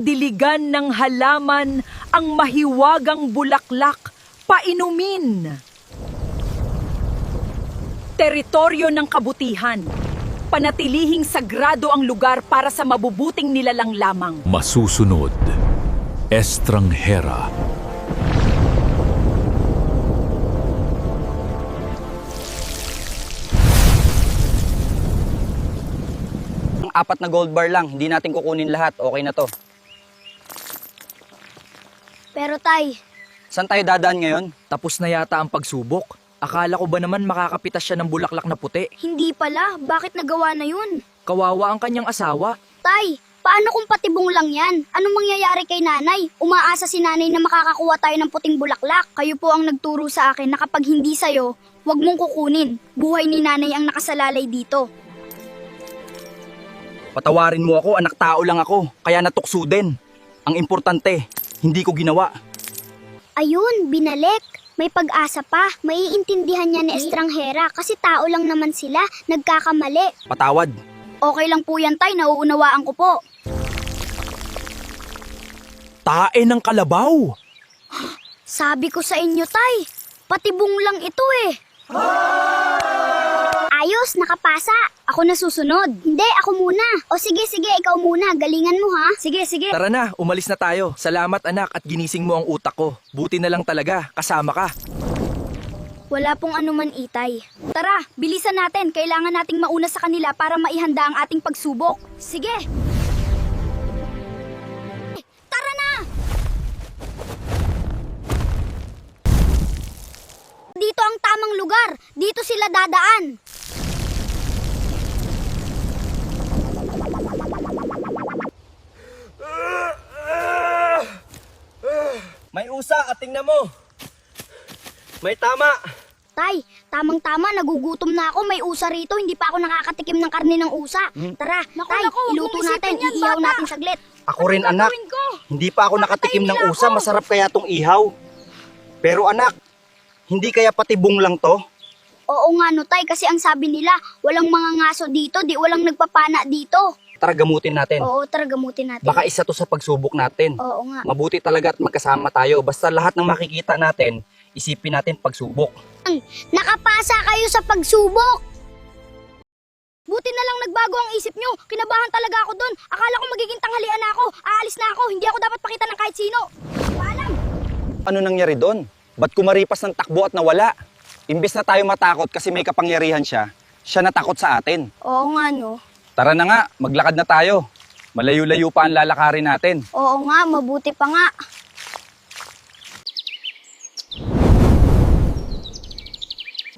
Diligan ng halaman ang mahiwagang bulaklak, painumin. Teritoryo ng kabutihan. Panatilihing sagrado ang lugar para sa mabubuting nilalang lamang. Masusunod, Estranghera. Ang 4 na gold bar lang, hindi natin kukunin lahat. Okay na to. Pero tay, Saan tayo dadaan ngayon? Tapos na yata ang pagsubok. Akala ko ba naman makakapitas siya ng bulaklak na puti? hindi pala. Bakit nagawa na yun? Kawawa ang kanyang asawa. Tay, paano kung patibong lang yan? Anong mangyayari kay nanay? Umaasa si nanay na makakakuha tayo ng puting bulaklak. Kayo po ang nagturo sa akin na kapag hindi sa'yo, huwag mong kukunin. Buhay ni nanay ang nakasalalay dito. Patawarin mo ako, anak tao lang ako. Kaya natukso din. Ang importante, hindi ko ginawa. Ayun, binalik. May pag-asa pa. Maiintindihan niya ni Estranghera kasi tao lang naman sila. Nagkakamali. Patawad. Okay lang po yan, tay. Nauunawaan ko po. Tae ng kalabaw. Sabi ko sa inyo, tay. Patibong lang ito eh. Ayos, nakapasa. Ako na susunod. Hindi, ako muna. O sige, ikaw muna. Galingan mo ha. Sige. Tara na, umalis na tayo. Salamat anak at ginising mo ang utak ko. Buti na lang talaga, kasama ka. Wala pong anuman, itay. Tara, bilisan natin. Kailangan nating mauna sa kanila para maihanda ang ating pagsubok. Sige. Tara na! Dito ang tamang lugar. Dito sila dadaan. May usa, tingnan mo. May tama. Tay, tamang-tama, nagugutom na ako. May usa rito, hindi pa ako nakakatikim ng karne ng usa. Tara, tay, iluto natin, iihaw natin saglit. Ako rin anak. Hindi pa ako nakatikim ng usa, masarap kaya tong ihaw. Pero anak, hindi kaya patibong lang to? Oo nga no, tay, kasi ang sabi nila, walang mga ngaso dito, di walang nagpapana dito. Tara gamutin natin. Oo, tara gamutin natin. Baka isa to sa pagsubok natin. Oo nga. Mabuti talaga at magkasama tayo. Basta lahat ng makikita natin, isipin natin pagsubok. Nakapasa kayo sa pagsubok! Buti na lang nagbago ang isip nyo. Kinabahan talaga ako doon. Akala ko magiging tanghalian na ako. Aalis na ako. Hindi ako dapat pakita ng kahit sino. Paalam! Ano nangyari doon? Ba't kumaripas ng takbo at nawala? Imbes na tayo matakot kasi may kapangyarihan siya, siya natakot sa atin. Oo nga no. Tara na nga, maglakad na tayo. Malayo-layo pa ang lalakarin natin. Oo nga, mabuti pa nga.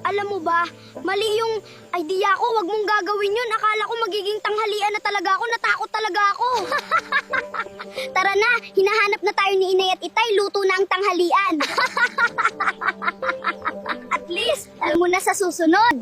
Alam mo ba, mali yung idea ko, wag mong gagawin yun. Akala ko magiging tanghalian na talaga ako, natakot talaga ako. Tara na, hinahanap na tayo ni Inay at Itay, luto na ang tanghalian. At least, alam mo na sa susunod.